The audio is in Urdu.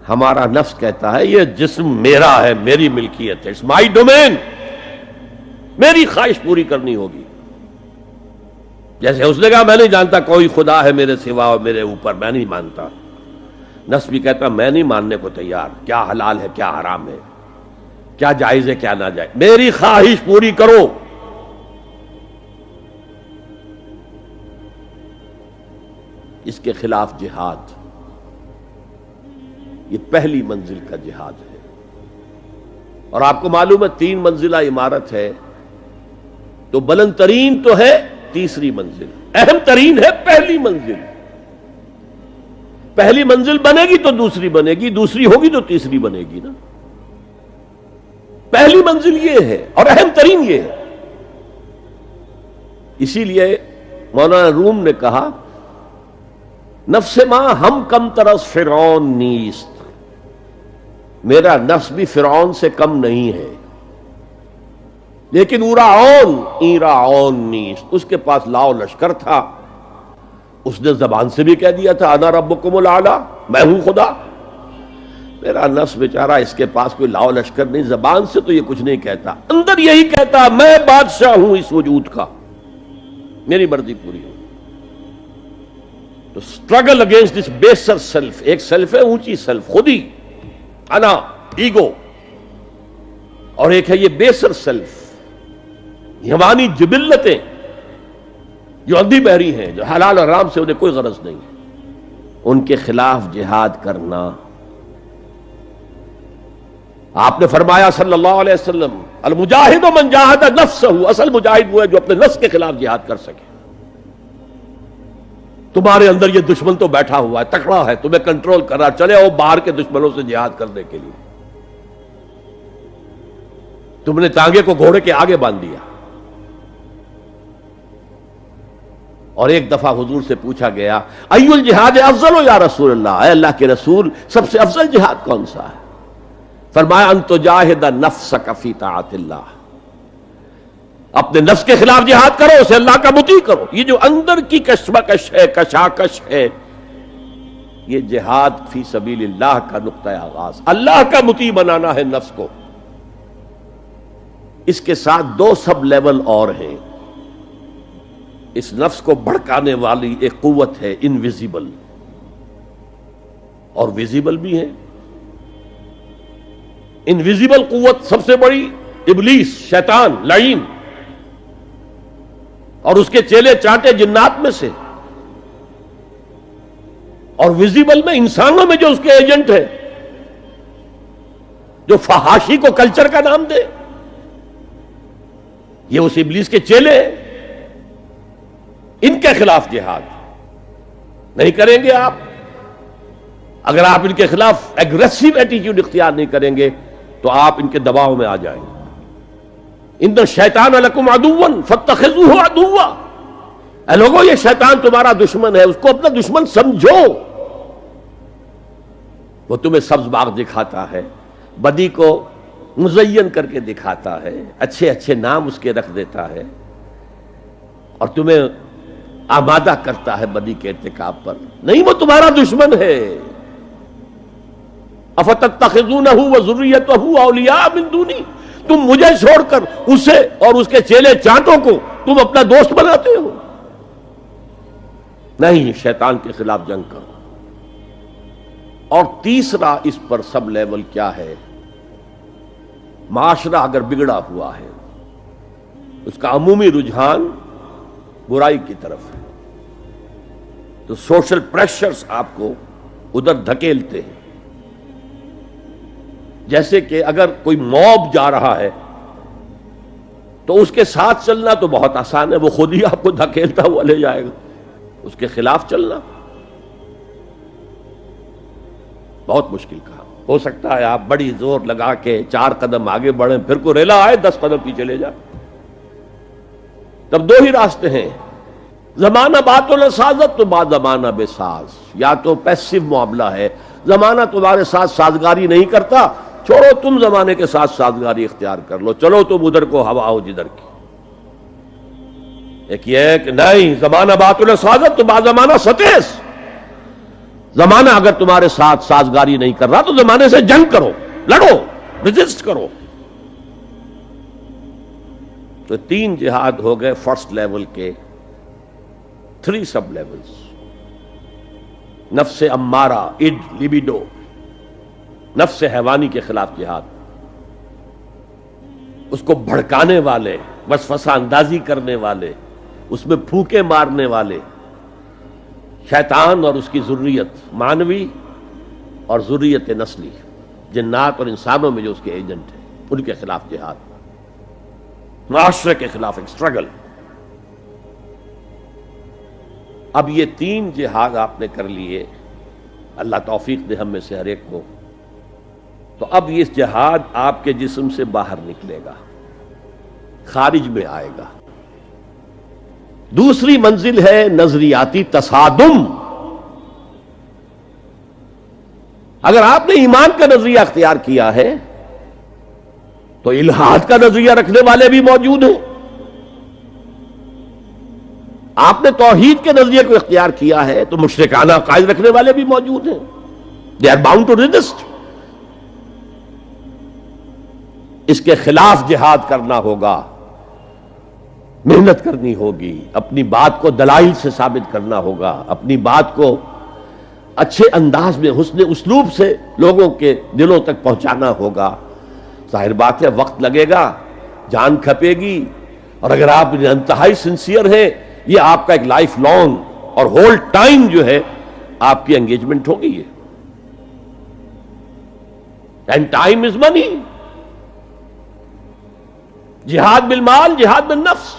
ہمارا نفس کہتا ہے یہ جسم میرا ہے، میری ملکیت ہے، اٹس مائی ڈومین، میری خواہش پوری کرنی ہوگی. جیسے اس نے کہا میں نہیں جانتا کوئی خدا ہے میرے سوا اور میرے اوپر، میں نہیں مانتا. نفس بھی کہتا میں نہیں ماننے کو تیار، کیا حلال ہے کیا حرام ہے، کیا جائز ہے کیا ناجائز، میری خواہش پوری کرو. اس کے خلاف جہاد، یہ پہلی منزل کا جہاد ہے. اور آپ کو معلوم ہے 3 منزلہ عمارت ہے تو بلند ترین تو ہے تیسری منزل، اہم ترین ہے پہلی منزل. پہلی منزل بنے گی تو دوسری بنے گی، دوسری ہوگی تو تیسری بنے گی نا. پہلی منزل یہ ہے اور اہم ترین یہ ہے. اسی لیے مولانا روم نے کہا نفس ماں ہم کم طرز فرعون نیست، میرا نفس بھی فرعون سے کم نہیں ہے، لیکن ایراعون نیست، اس کے پاس لاؤ لشکر تھا. اس نے زبان سے بھی کہہ دیا تھا انا ربکم الاعلی، میں ہوں خدا. میرا نفس بیچارہ اس کے پاس کوئی لاؤ لشکر نہیں، زبان سے تو یہ کچھ نہیں کہتا، اندر یہی کہتا میں بادشاہ ہوں اس وجود کا، میری مرضی پوری ہو. تو اسٹرگل اگینسٹ دس بیسر سیلف، ایک سیلف ہے اونچی سیلف، خودی، انا، ایگو، اور ایک ہے یہ بیسر سیلف، ہمانی جبلتیں جو اندھی بہری ہیں، جو حلال اور حرام سے انہیں کوئی غرض نہیں ہے، ان کے خلاف جہاد کرنا. آپ نے فرمایا صلی اللہ علیہ وسلم المجاہد من جاہد نفسہ، اصل مجاہد وہ ہے جو اپنے نفس کے خلاف جہاد کر سکے. تمہارے اندر یہ دشمن تو بیٹھا ہوا ہے، تکڑا ہے، تمہیں کنٹرول کر رہا، چلے آؤ باہر کے دشمنوں سے جہاد کرنے کے لیے. تم نے ٹانگے کو گھوڑے کے آگے باندھ دیا. اور ایک دفعہ حضور سے پوچھا گیا ای الجہاد افضل یا رسول اللہ، اے اللہ کے رسول سب سے افضل جہاد کون سا ہے؟ فرمایا ان تجاہد نفسک فی طاعت اللہ، اپنے نفس کے خلاف جہاد کرو، اسے اللہ کا مطیع کرو. یہ جو اندر کی کشمکش ہے، کشاکش ہے، یہ جہاد فی سبیل اللہ کا نقطہ آغاز، اللہ کا مطیع بنانا ہے نفس کو. اس کے ساتھ 2 سب لیول اور ہیں. اس نفس کو بھڑکانے والی ایک قوت ہے انویزیبل، اور ویزیبل بھی ہے. انویزیبل قوت سب سے بڑی ابلیس، شیطان لعین، اور اس کے چیلے چانٹے جنات میں سے. اور ویزیبل میں انسانوں میں جو اس کے ایجنٹ ہے، جو فحاشی کو کلچر کا نام دے، یہ اس ابلیس کے چیلے ہیں. ان کے خلاف جہاد نہیں کریں گے آپ. اگر آپ ان کے خلاف ایگریسو ایٹیٹیوڈ اختیار نہیں کریں گے تو آپ ان کے دباؤ میں آ جائیں گے. ان الشیطان لکم عدوا فاتخذوہ عدوا، اے لوگو یہ شیطان تمہارا دشمن ہے، اس کو اپنا دشمن سمجھو. وہ تمہیں سبز باغ دکھاتا ہے، بدی کو مزین کر کے دکھاتا ہے، اچھے اچھے نام اس کے رکھ دیتا ہے، اور تمہیں آمادہ کرتا ہے بدی کے ارتکاب پر. نہیں، وہ تمہارا دشمن ہے. افتتخذونہ وذریتہ اولیاء من دونی، تم مجھے چھوڑ کر اسے اور اس کے چیلے چانٹوں کو تم اپنا دوست بناتے ہو. نہیں، شیطان کے خلاف جنگ کرو. اور تیسرا اس پر سب لیول کیا ہے؟ معاشرہ اگر بگڑا ہوا ہے، اس کا عمومی رجحان برائی کی طرف ہے، تو سوشل پریشرز آپ کو ادھر دھکیلتے ہیں. جیسے کہ اگر کوئی موب جا رہا ہے تو اس کے ساتھ چلنا تو بہت آسان ہے، وہ خود ہی آپ کو دھکیلتا ہوا لے جائے گا. اس کے خلاف چلنا بہت مشکل کام. ہو سکتا ہے آپ بڑی زور لگا کے 4 قدم آگے بڑھیں، پھر کوئی ریلا آئے 10 قدم پیچھے لے جائے. تب 2 ہی راستے ہیں، زمانہ بات و نسازت تو بعد زمانہ بے ساز. یا تو پیسو معاملہ ہے، زمانہ تمہارے ساتھ سازگاری نہیں کرتا، چھوڑو تم زمانے کے ساتھ سازگاری اختیار کر لو، چلو تم ادھر کو ہوا ہو جدھر کی. ایک یہ ہے کہ نہیں، زمانہ بات و نسازت تو بعد زمانہ ستیس، زمانہ اگر تمہارے ساتھ سازگاری نہیں کر رہا تو زمانے سے جنگ کرو، لڑو، ریزسٹ کرو۔ تو 3 جہاد ہو گئے فرسٹ لیول کے، 3 سب لیولز: نفس امارہ، اڈ، لیبیڈو، نفس حیوانی کے خلاف جہاد، اس کو بھڑکانے والے، وسوسہ اندازی کرنے والے، اس میں پھوکے مارنے والے، شیطان اور اس کی ذریت مانوی اور ذریت نسلی، جنات اور انسانوں میں جو اس کے ایجنٹ ہیں، ان کے خلاف جہاد، معاشرے کے خلاف ایک سٹرگل۔ اب یہ 3 جہاد آپ نے کر لیے، اللہ توفیق دے ہم میں سے ہر ایک کو، تو اب یہ جہاد آپ کے جسم سے باہر نکلے گا، خارج میں آئے گا۔ دوسری منزل ہے نظریاتی تصادم۔ اگر آپ نے ایمان کا نظریہ اختیار کیا ہے تو الحاد کا نظریہ رکھنے والے بھی موجود ہیں، آپ نے توحید کے نظریے کو اختیار کیا ہے تو مشرکانہ عقائد رکھنے والے بھی موجود ہیں۔ They are bound to resist. اس کے خلاف جہاد کرنا ہوگا، محنت کرنی ہوگی، اپنی بات کو دلائل سے ثابت کرنا ہوگا، اپنی بات کو اچھے انداز میں حسن اسلوب سے لوگوں کے دلوں تک پہنچانا ہوگا۔ ظاہر بات ہے وقت لگے گا، جان کھپے گی، اور اگر آپ انتہائی سنسیئر ہیں یہ آپ کا ایک لائف لانگ اور ہول ٹائم جو ہے آپ کی انگیجمنٹ ہوگی یہ۔ اینڈ ٹائم از منی۔ جہاد بالمال، جہاد بالنفس۔